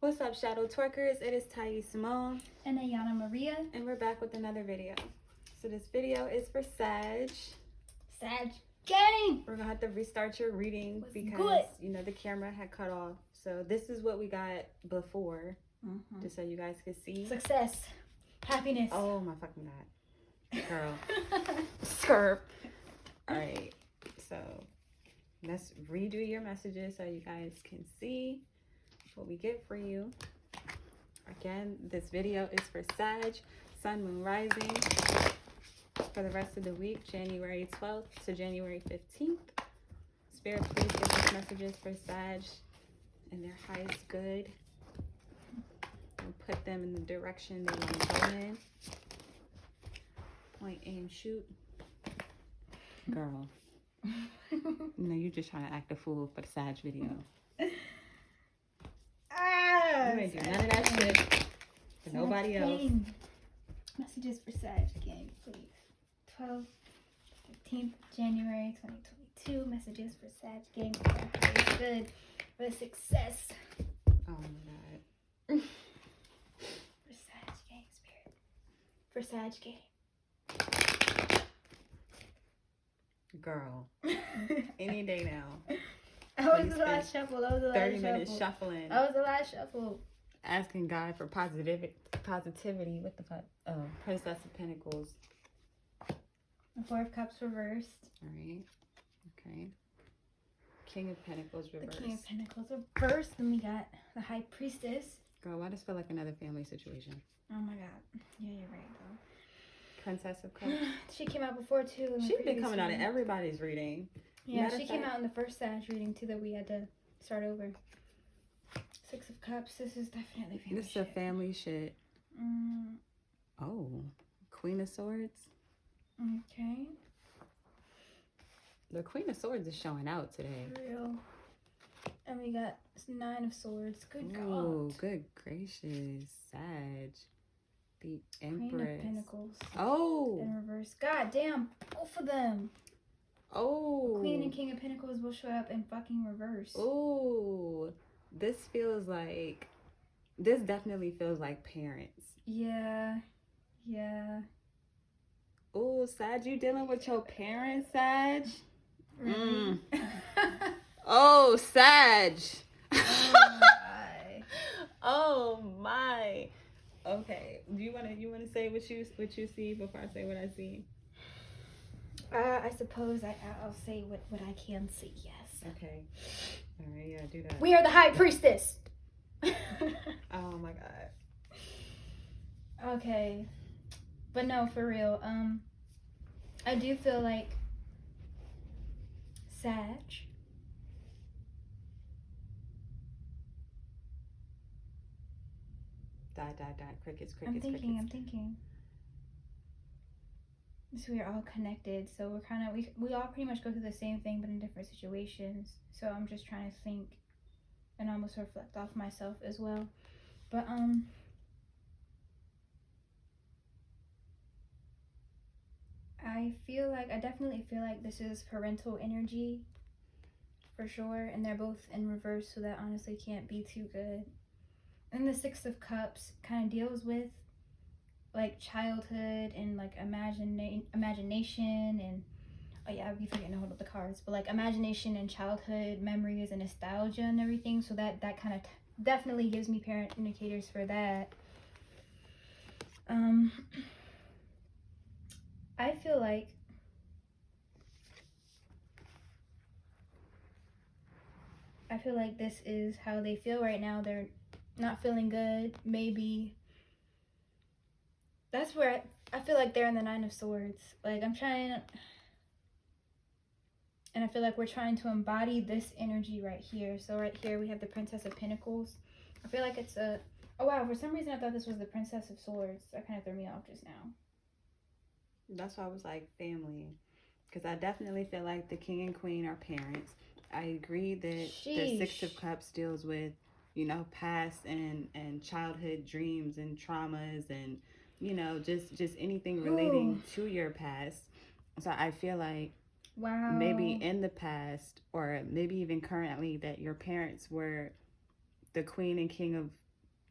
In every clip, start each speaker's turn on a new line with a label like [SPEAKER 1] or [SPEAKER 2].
[SPEAKER 1] What's up, Shadow Twerkers? It is Thais Simone.
[SPEAKER 2] And Ayana Maria.
[SPEAKER 1] And we're back with another video. So this video is for Sag.
[SPEAKER 2] Sag gang!
[SPEAKER 1] We're going to have to restart your reading because, you know, the camera had cut off. So this is what we got before, just so you guys could see.
[SPEAKER 2] Success. Happiness.
[SPEAKER 1] Oh, my fucking God. Girl. Skirp. All right. So let's redo your messages so you guys can see what we get for you. Again, this video is for Sag, Sun, Moon, Rising, for the rest of the week, January 12th to January 15th. Spirit, please give us messages for Sag and their highest good. And put them in the direction they want to go in. Point, aim, shoot. Girl. No, you're just trying to act a fool for the Sag video. You ain't do none of that shit for nobody else.
[SPEAKER 2] Messages for Sag gang, please. 12th, 15th January 2022. Messages for Sag gang for the highest good, for success.
[SPEAKER 1] Oh my God.
[SPEAKER 2] For Sag gang, spirit. For Sag gang.
[SPEAKER 1] Girl. Any day now.
[SPEAKER 2] That was the last shuffle. That was the last
[SPEAKER 1] 30 minutes shuffling.
[SPEAKER 2] That was the last shuffle.
[SPEAKER 1] Asking God for positivity. What the fuck? Oh, Princess of Pentacles.
[SPEAKER 2] The Four of Cups reversed.
[SPEAKER 1] All right. Okay. King of Pentacles reversed.
[SPEAKER 2] The King of Pentacles reversed. Then we got the High Priestess.
[SPEAKER 1] Girl, why does it feel like another family situation?
[SPEAKER 2] Oh my God. Yeah, you're right though.
[SPEAKER 1] Princess of Cups.
[SPEAKER 2] She came out before too.
[SPEAKER 1] She's been coming out of everybody's reading.
[SPEAKER 2] Yeah, she came out in the first Sag reading too that we had to start over. Six of Cups. This is definitely family
[SPEAKER 1] This is a family shit. Oh. Queen of Swords.
[SPEAKER 2] Okay.
[SPEAKER 1] The Queen of Swords is showing out today.
[SPEAKER 2] For real. And we got Nine of Swords. Good God.
[SPEAKER 1] Oh, good gracious. Sag. The Empress.
[SPEAKER 2] Queen of Pentacles.
[SPEAKER 1] Oh.
[SPEAKER 2] In reverse. God damn. Both of them.
[SPEAKER 1] Oh.
[SPEAKER 2] Queen and King of Pentacles will show up in fucking reverse.
[SPEAKER 1] Oh. This definitely feels like parents.
[SPEAKER 2] Yeah. Yeah.
[SPEAKER 1] Oh, Sag, you dealing with your parents, Sag?
[SPEAKER 2] Really?
[SPEAKER 1] Oh, Sag.
[SPEAKER 2] Oh my.
[SPEAKER 1] Oh my. Okay. Do you wanna say what you see before I say what I see?
[SPEAKER 2] I suppose I'll say what I can see. Yes.
[SPEAKER 1] Okay. All right. Yeah. Do that.
[SPEAKER 2] We are the High Priestess.
[SPEAKER 1] Oh my God.
[SPEAKER 2] Okay. But no, for real. I do feel like Sag.
[SPEAKER 1] Die. Crickets.
[SPEAKER 2] I'm thinking. So we're all connected. So we're kind of, we all pretty much go through the same thing, but in different situations. So I'm just trying to think and almost reflect off myself as well. But, I definitely feel like this is parental energy for sure. And they're both in reverse. So that honestly can't be too good. And the Six of Cups kind of deals with like childhood and like imagination and oh yeah, I'd be forgetting to hold up the cards, but like imagination and childhood memories and nostalgia and everything. So that kind of definitely gives me parent indicators for that. I feel like this is how they feel right now. They're not feeling good. Maybe that's where I feel like they're in the Nine of Swords. Like I'm trying, and I feel like we're trying to embody this energy right here. So right here we have the Princess of Pentacles. I feel like it's a, oh wow, for some reason I thought this was the Princess of Swords. That kind of threw me off just now.
[SPEAKER 1] That's why I was like family. Because I definitely feel like the King and Queen are parents. I agree that the Six of Cups deals with, you know, past and childhood dreams and traumas and, you know, just anything relating to your past. So I feel like maybe in the past or maybe even currently that your parents were the Queen and King of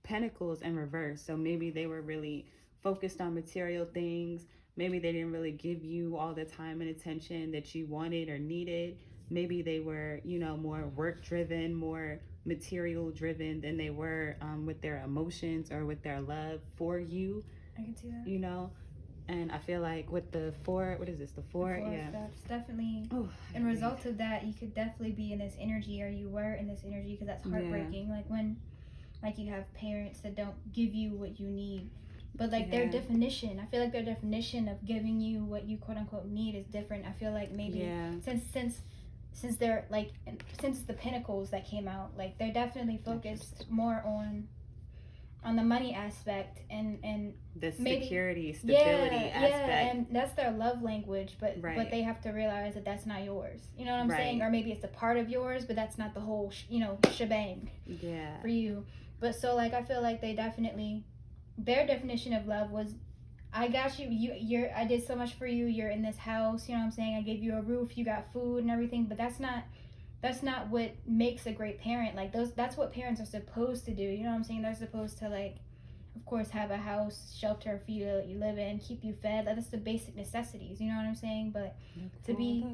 [SPEAKER 1] Pentacles in reverse. So maybe they were really focused on material things. Maybe they didn't really give you all the time and attention that you wanted or needed. Maybe they were, you know, more work driven, more material driven than they were with their emotions or with their love for you.
[SPEAKER 2] I can see that.
[SPEAKER 1] You know, and I feel like with the four, what is this? The four, yeah.
[SPEAKER 2] That's definitely. In result of that, you could definitely be in this energy, or you were in this energy, because that's heartbreaking. Like when, like you have parents that don't give you what you need, but like their definition, I feel like their definition of giving you what you quote unquote need is different. I feel like maybe since they're like, since the Pentacles that came out, like they're definitely focused more on the money aspect and
[SPEAKER 1] the security, stability aspect.
[SPEAKER 2] And that's their love language, but they have to realize that that's not yours. You know what I'm saying? Or maybe it's a part of yours, but that's not the whole, shebang for you. But so like I feel like they definitely, their definition of love was, I got you, I did so much for you, you're in this house, you know what I'm saying? I gave you a roof, you got food and everything, but that's not what makes a great parent. Like that's what parents are supposed to do. You know what I'm saying? They're supposed to, like, of course, have a house, shelter for you to live in, keep you fed. That's the basic necessities. You know what I'm saying? But to be,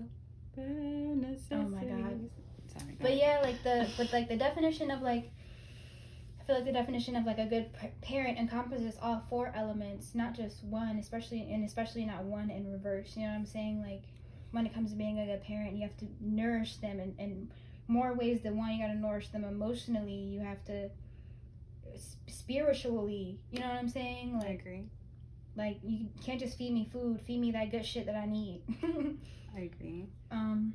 [SPEAKER 2] oh my God.
[SPEAKER 1] Sorry,
[SPEAKER 2] but yeah, the definition of like, I feel like the definition of like a good parent encompasses all four elements, not just one, especially not one in reverse. You know what I'm saying? Like, when it comes to being a good parent, you have to nourish them in more ways than one. You got to nourish them emotionally. You have to spiritually. You know what I'm saying? Like,
[SPEAKER 1] I agree.
[SPEAKER 2] Like, you can't just feed me food. Feed me that good shit that I need.
[SPEAKER 1] I agree.
[SPEAKER 2] And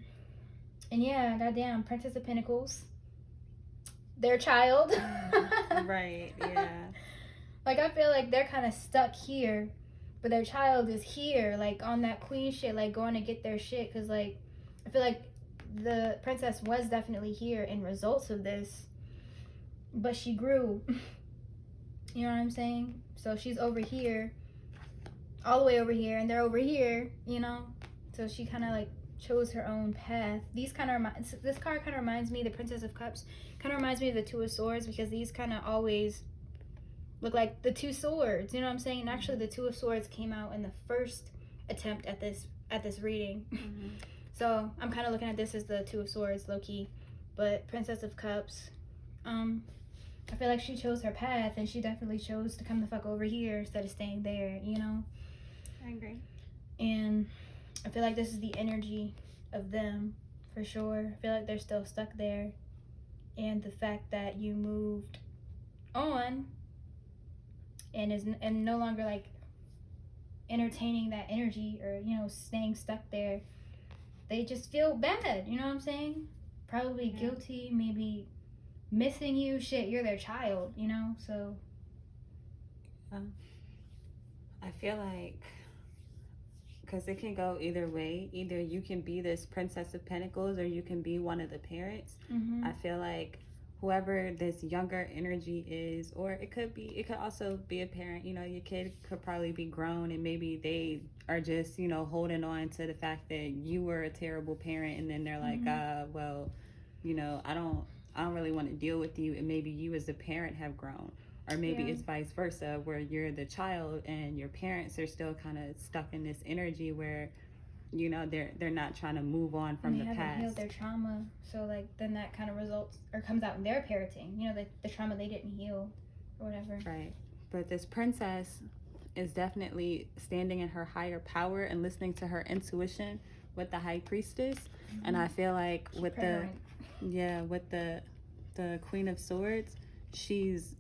[SPEAKER 2] yeah, goddamn, Princess of Pentacles. Their child.
[SPEAKER 1] Right, yeah.
[SPEAKER 2] Like, I feel like they're kind of stuck here, but their child is here, like, on that queen shit, like, going to get their shit, because, like, I feel like the princess was definitely here in results of this, but she grew. You know what I'm saying? So she's over here, all the way over here, and they're over here, you know? So she kind of, like, chose her own path. This card kind of reminds me, the Princess of Cups, kind of reminds me of the Two of Swords, because these kind of always look like the two swords, you know what I'm saying? And actually the Two of Swords came out in the first attempt at this reading. So I'm kind of looking at this as the Two of Swords, low-key. But Princess of Cups, I feel like she chose her path, and she definitely chose to come the fuck over here instead of staying there, you know?
[SPEAKER 1] I agree.
[SPEAKER 2] And I feel like this is the energy of them, for sure. I feel like they're still stuck there. And the fact that you moved on and no longer, like, entertaining that energy or, you know, staying stuck there, they just feel bad, you know what I'm saying? Probably guilty, maybe missing you. Shit, you're their child, you know? So
[SPEAKER 1] I feel like, because it can go either way. Either you can be this Princess of Pentacles, or you can be one of the parents. I feel like whoever this younger energy is, or it could also be a parent, you know, your kid could probably be grown, and maybe they are just, you know, holding on to the fact that you were a terrible parent, and then they're like, well, you know, I don't really want to deal with you, and maybe you as a parent have grown. Or maybe it's vice versa, where you're the child and your parents are still kind of stuck in this energy where, you know, they're not trying to move on from the past. They haven't
[SPEAKER 2] healed their trauma, so like then that kind of results or comes out in their parenting. You know, the trauma they didn't heal or whatever.
[SPEAKER 1] Right. But this princess is definitely standing in her higher power and listening to her intuition with the High Priestess. And I feel like with the Queen of Swords, she's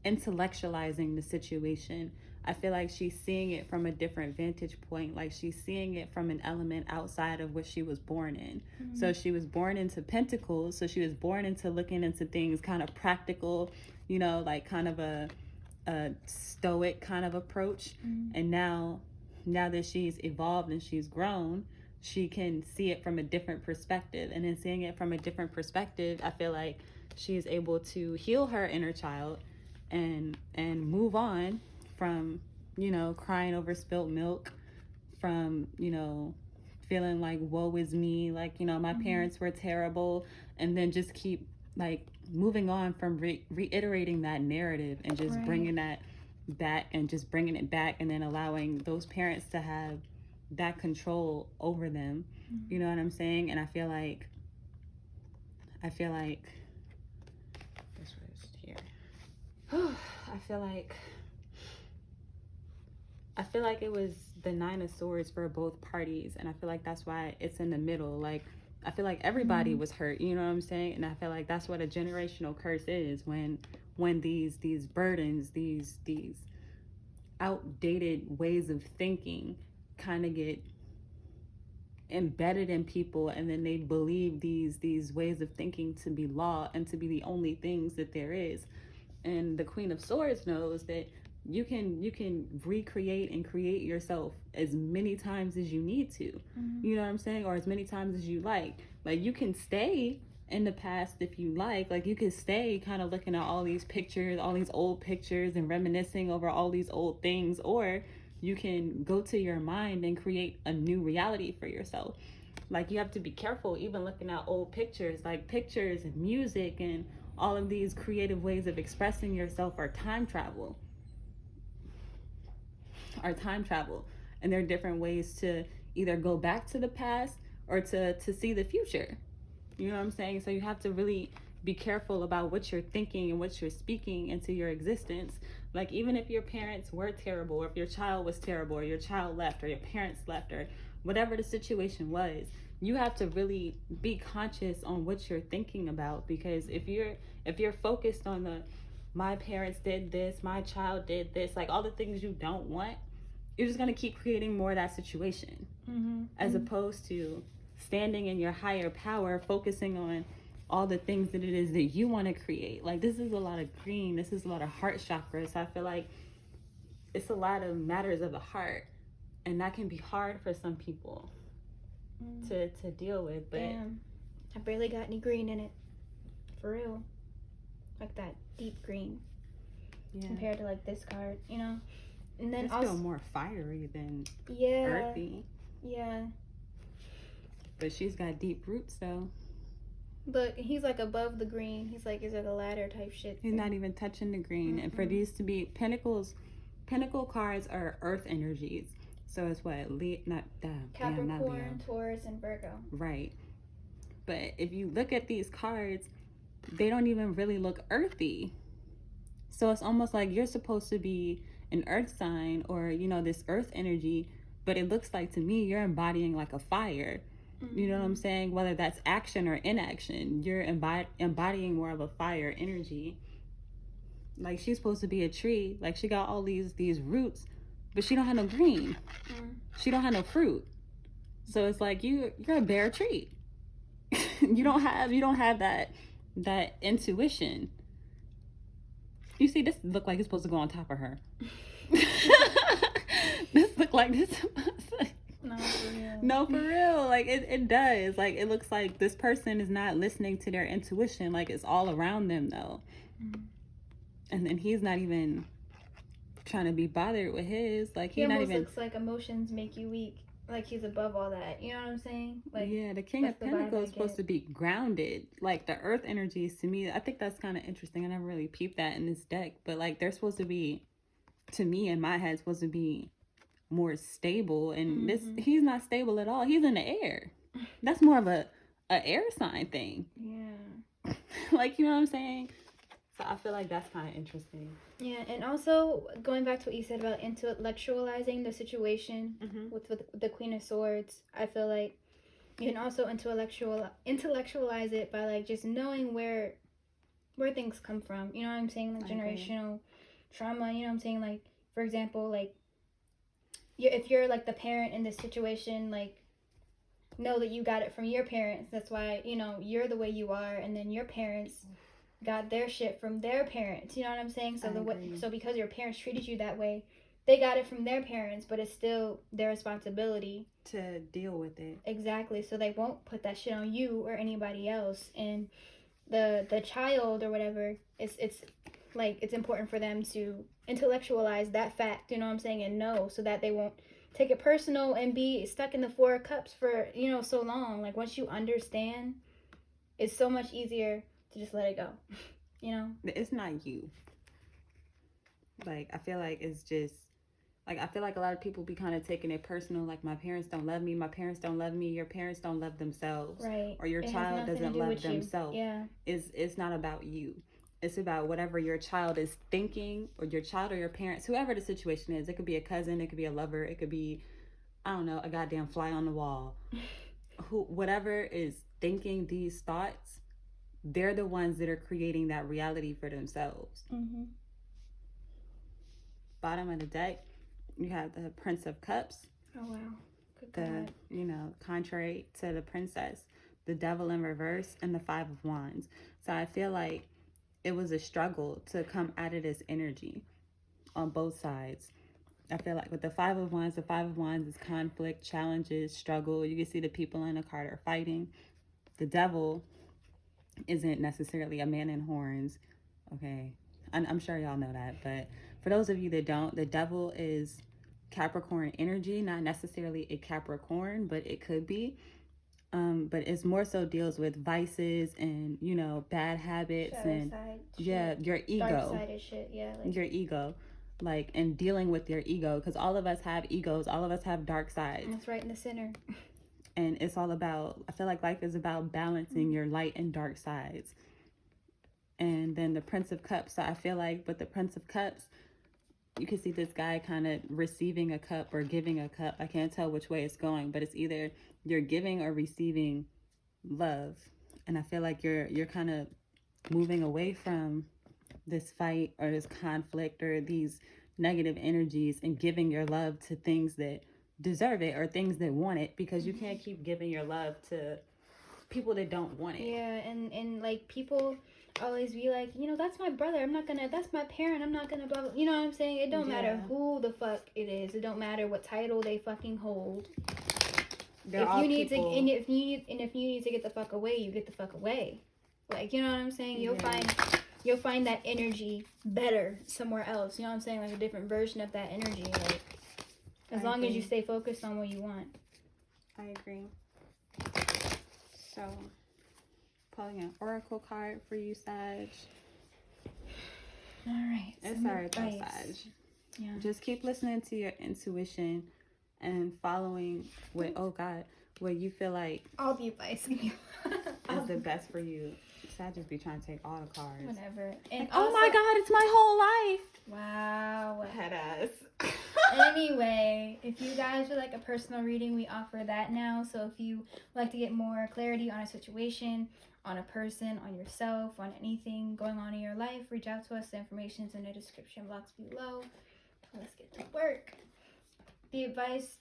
[SPEAKER 1] intellectualizing the situation. I feel like she's seeing it from a different vantage point. Like, she's seeing it from an element outside of what she was born in. So she was born into Pentacles. So she was born into looking into things kind of practical, you know, like kind of a stoic kind of approach. And now that she's evolved and she's grown, she can see it from a different perspective. And in seeing it from a different perspective, I feel like she is able to heal her inner child and move on from, you know, crying over spilt milk, from, you know, feeling like woe is me, like, you know, my parents were terrible, and then just keep like moving on from reiterating that narrative and just bringing that back and just bringing it back, and then allowing those parents to have that control over them. You know what I'm saying? And I feel like this was here. I feel like it was the 9 of Swords for both parties, and I feel like that's why it's in the middle. Like, I feel like everybody was hurt, you know what I'm saying? And I feel like that's what a generational curse is, when these burdens, these outdated ways of thinking kind of get embedded in people, and then they believe these ways of thinking to be law and to be the only things that there is. And the Queen of Swords knows that you can recreate and create yourself as many times as you need to. You know what I'm saying? Or as many times as you like you can stay in the past if you like you can stay kind of looking at all these pictures, all these old pictures, and reminiscing over all these old things, or you can go to your mind and create a new reality for yourself. Like, you have to be careful even looking at old pictures, like pictures and music and all of these creative ways of expressing yourself are time travel. And there are different ways to either go back to the past or to see the future. You know what I'm saying? So you have to really be careful about what you're thinking and what you're speaking into your existence. Like, even if your parents were terrible, or if your child was terrible, or your child left, or your parents left, or whatever the situation was, you have to really be conscious on what you're thinking about. Because if you're focused on the, my parents did this, my child did this, like all the things you don't want, you're just going to keep creating more of that situation. As opposed to standing in your higher power, focusing on all the things that it is that you want to create. Like, this is a lot of green, this is a lot of heart chakras. So I feel like it's a lot of matters of the heart, and that can be hard for some people to deal with. But
[SPEAKER 2] damn, I barely got any green in it, for real. Like that deep green, compared to like this card, you know. And then
[SPEAKER 1] this
[SPEAKER 2] also
[SPEAKER 1] feel more fiery than earthy.
[SPEAKER 2] Yeah.
[SPEAKER 1] But she's got deep roots though.
[SPEAKER 2] But he's like above the green. He's like, is it a ladder type shit?
[SPEAKER 1] He's not even touching the green. And for these to be pentacle cards are earth energies. So it's what?
[SPEAKER 2] Capricorn, Taurus, and Virgo.
[SPEAKER 1] Right. But if you look at these cards, they don't even really look earthy. So it's almost like you're supposed to be an earth sign, or, you know, this earth energy, but it looks like to me you're embodying like a fire. You know what I'm saying? Whether that's action or inaction, you're embodying more of a fire energy. Like, she's supposed to be a tree. Like, she got all these roots, but she don't have no green. She don't have no fruit. So it's like you're a bare tree. you don't have that intuition. You see, this look like it's supposed to go on top of her. This look like this.
[SPEAKER 2] No, for real.
[SPEAKER 1] No, for real. Like, it does. Like, it looks like this person is not listening to their intuition. Like, it's all around them, though. And then he's not even trying to be bothered with his. Like,
[SPEAKER 2] he almost looks like emotions make you weak. Like, he's above all that. You know what I'm saying? Like,
[SPEAKER 1] yeah, the King of Pentacles is supposed to be grounded. Like, the earth energies, to me, I think that's kind of interesting. I never really peeped that in this deck. But, like, they're supposed to be, to me, in my head, supposed to be more stable. And this, he's not stable at all. He's in the air. That's more of a air sign thing.
[SPEAKER 2] Yeah.
[SPEAKER 1] Like, you know what I'm saying? So I feel like that's kind of interesting.
[SPEAKER 2] Yeah, and also going back to what you said about intellectualizing the situation with the Queen of Swords, I feel like you can also intellectualize it by like just knowing where things come from. You know what I'm saying? Like generational trauma. You know what I'm saying? Like, for example, like if you're like the parent in this situation, like know that you got it from your parents. That's why, you know, you're the way you are, and then your parents got their shit from their parents. You know what I'm saying? So because your parents treated you that way, they got it from their parents, but it's still their responsibility
[SPEAKER 1] to deal with it.
[SPEAKER 2] Exactly. So they won't put that shit on you or anybody else. And the child or whatever, it's like it's important for them to intellectualize that fact, you know what I'm saying, and know, so that they won't take it personal and be stuck in the 4 of Cups for, you know, so long. Like, once you understand, it's so much easier to just let it go, you know?
[SPEAKER 1] It's not you. Like, I feel like it's just, like, I feel like a lot of people be kind of taking it personal. Like, my parents don't love me. My parents don't love me. Your parents don't love themselves.
[SPEAKER 2] Right.
[SPEAKER 1] Or your child doesn't love themselves.
[SPEAKER 2] Yeah.
[SPEAKER 1] It's not about you. It's about whatever your child is thinking, or your child or your parents, whoever the situation is. It could be a cousin. It could be a lover. It could be, I don't know, a goddamn fly on the wall. Whatever is thinking these thoughts, they're the ones that are creating that reality for themselves.
[SPEAKER 2] Mm-hmm.
[SPEAKER 1] Bottom of the deck, you have the Prince of Cups.
[SPEAKER 2] Oh, wow. Good God.
[SPEAKER 1] You know, contrary to the Princess, the Devil in reverse, and the Five of Wands. So I feel like it was a struggle to come out of this energy on both sides. I feel like with the Five of Wands is conflict, challenges, struggle. You can see the people in the card are fighting. The Devil isn't necessarily a man in horns. Okay, I'm sure y'all know that. But for those of you that don't, the Devil is Capricorn energy, not necessarily a Capricorn, but it could be. But it's more so deals with vices and, you know, bad habits.
[SPEAKER 2] Shadow
[SPEAKER 1] and
[SPEAKER 2] side
[SPEAKER 1] yeah,
[SPEAKER 2] shit.
[SPEAKER 1] your ego.
[SPEAKER 2] Dark-sided shit, yeah. Like,
[SPEAKER 1] your ego. Like, and dealing with your ego, because all of us have egos, all of us have dark sides.
[SPEAKER 2] That's right in the center.
[SPEAKER 1] And it's all about, I feel like life is about balancing your light and dark sides. And then the Prince of Cups. So I feel like with the Prince of Cups, you can see this guy kind of receiving a cup or giving a cup. I can't tell which way it's going, but it's either you're giving or receiving love. And I feel like you're kind of moving away from this fight or this conflict or these negative energies and giving your love to things that deserve it or things that want it, because you can't keep giving your love to people that don't want it.
[SPEAKER 2] Yeah, and like people always be like, you know, that's my brother, that's my parent, I'm not gonna blah, blah. You know what I'm saying? It don't matter who the fuck it is. It don't matter what title they fucking hold. If you need to get the fuck away, you get the fuck away. Like, you know what I'm saying? You'll find that energy better somewhere else. You know what I'm saying? Like a different version of that energy. Like, as long as you stay focused on what you want.
[SPEAKER 1] I agree. So, pulling an oracle card for you, Sag.
[SPEAKER 2] All right.
[SPEAKER 1] It's alright though, Sag.
[SPEAKER 2] Yeah.
[SPEAKER 1] Just keep listening to your intuition and following what you feel like
[SPEAKER 2] all the advice
[SPEAKER 1] is the best for you. Sag just be trying to take all the cards.
[SPEAKER 2] Whatever. And
[SPEAKER 1] like, oh my God, it's my whole life.
[SPEAKER 2] Wow.
[SPEAKER 1] Head ass.
[SPEAKER 2] Anyway, if you guys would like a personal reading, we offer that now. So if you would like to get more clarity on a situation, on a person, on yourself, on anything going on in your life, reach out to us. The information's in the description box below. Let's get to work. The advice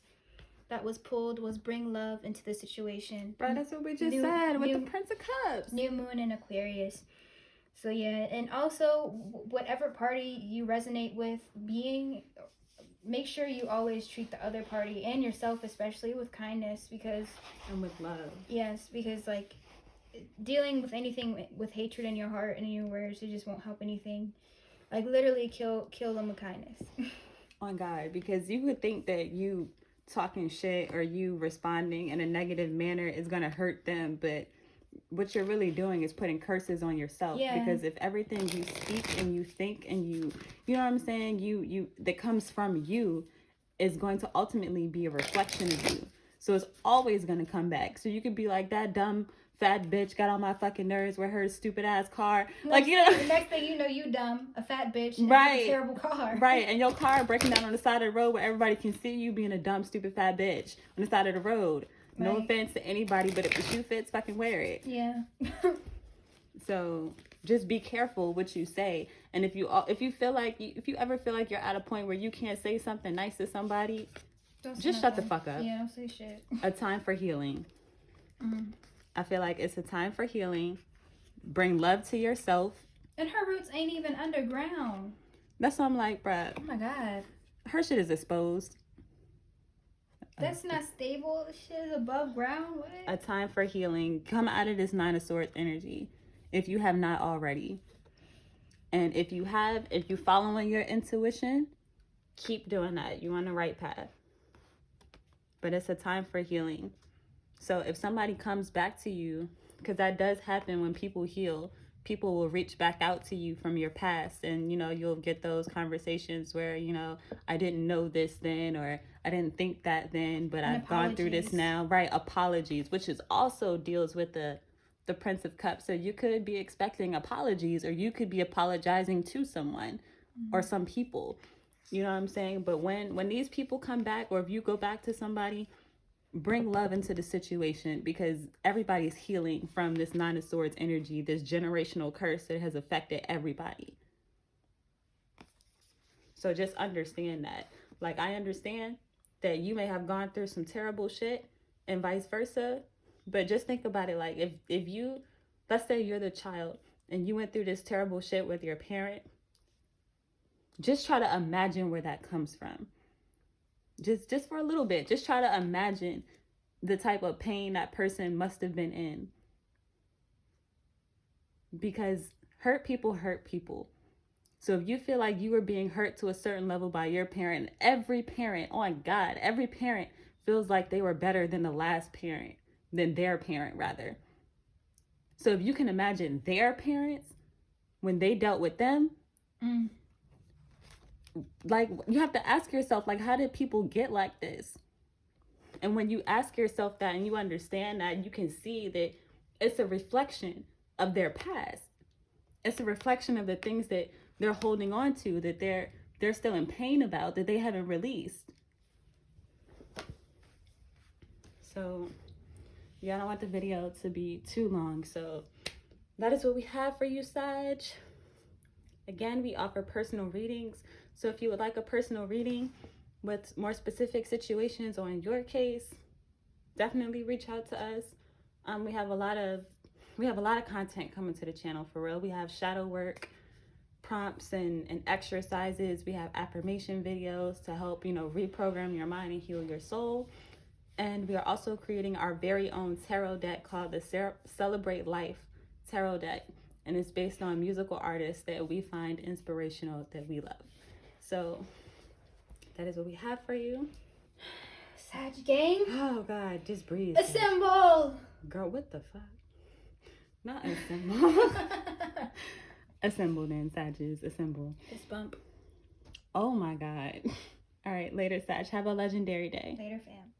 [SPEAKER 2] that was pulled was bring love into the situation.
[SPEAKER 1] Bro, that's what we just said with the Prince of Cups.
[SPEAKER 2] New moon in Aquarius. So yeah, and also whatever party you resonate with make sure you always treat the other party and yourself especially with kindness,
[SPEAKER 1] and with love.
[SPEAKER 2] Yes, because like dealing with anything with hatred in your heart and in your words, it just won't help anything. Like literally kill them with kindness.
[SPEAKER 1] On God, because you would think that you talking shit or you responding in a negative manner is going to hurt them, but what you're really doing is putting curses on yourself.
[SPEAKER 2] Yeah.
[SPEAKER 1] Because if everything you speak and you think and you know what I'm saying, you that comes from you is going to ultimately be a reflection of you. So it's always going to come back. So you could be like, that dumb fat bitch got on my fucking nerves with her stupid ass car. Like, you know,
[SPEAKER 2] the next thing you know, you dumb, a fat bitch, and
[SPEAKER 1] right,
[SPEAKER 2] a terrible car.
[SPEAKER 1] Right, and your car breaking down on the side of the road where everybody can see you being a dumb, stupid fat bitch on the side of the road. No offense to anybody, but if the shoe fits, fucking wear it.
[SPEAKER 2] Yeah.
[SPEAKER 1] So just be careful what you say. And if you ever feel like you're at a point where you can't say something nice to somebody, just shut the fuck up.
[SPEAKER 2] Yeah, don't say shit.
[SPEAKER 1] A time for healing.
[SPEAKER 2] Mm-hmm.
[SPEAKER 1] I feel like it's a time for healing. Bring love to yourself.
[SPEAKER 2] And her roots ain't even underground.
[SPEAKER 1] That's what I'm like, bruh.
[SPEAKER 2] Oh my God.
[SPEAKER 1] Her shit is exposed.
[SPEAKER 2] That's not stable. This shit is above ground. What?
[SPEAKER 1] A time for healing. Come out of this Nine of Swords energy if you have not already. And if you following your intuition, keep doing that. You're on the right path. But it's a time for healing. So if somebody comes back to you, because that does happen when people heal, people will reach back out to you from your past, and, you know, you'll get those conversations where, you know, I didn't know this then, or I didn't think that then, but I've gone through this now. Right. Apologies, which is also deals with the Prince of Cups. So you could be expecting apologies, or you could be apologizing to someone or some people. You know what I'm saying? But when these people come back, or if you go back to somebody, bring love into the situation, because everybody's healing from this Nine of Swords energy, this generational curse that has affected everybody. So just understand that. Like, I understand that you may have gone through some terrible shit and vice versa, but just think about it. Like, if you, let's say you're the child and you went through this terrible shit with your parent, just try to imagine where that comes from. Just for a little bit, just try to imagine the type of pain that person must have been in. Because hurt people. So if you feel like you were being hurt to a certain level by your parent, every parent, oh my God, every parent feels like they were better than the last parent, than their parent rather. So if you can imagine their parents, when they dealt with them, like, you have to ask yourself, like, how did people get like this? And when you ask yourself that and you understand that, you can see that it's a reflection of their past. It's a reflection of the things that they're holding on to, that they're still in pain about, that they haven't released. So yeah, I don't want the video to be too long. So that is what we have for you, Sag. Again, we offer personal readings. So if you would like a personal reading with more specific situations on your case, definitely reach out to us. We have a lot of content coming to the channel, for real. We have shadow work, prompts and exercises. We have affirmation videos to help, you know, reprogram your mind and heal your soul. And we are also creating our very own tarot deck called the Celebrate Life Tarot Deck. And it's based on musical artists that we find inspirational, that we love. So that is what we have for you.
[SPEAKER 2] Sag gang.
[SPEAKER 1] Oh God, just breathe.
[SPEAKER 2] Assemble.
[SPEAKER 1] Girl, what the fuck? Not assemble. Assemble then, Sages. Assemble.
[SPEAKER 2] Fist bump.
[SPEAKER 1] Oh my God. All right, later, Sag. Have a legendary day.
[SPEAKER 2] Later, fam.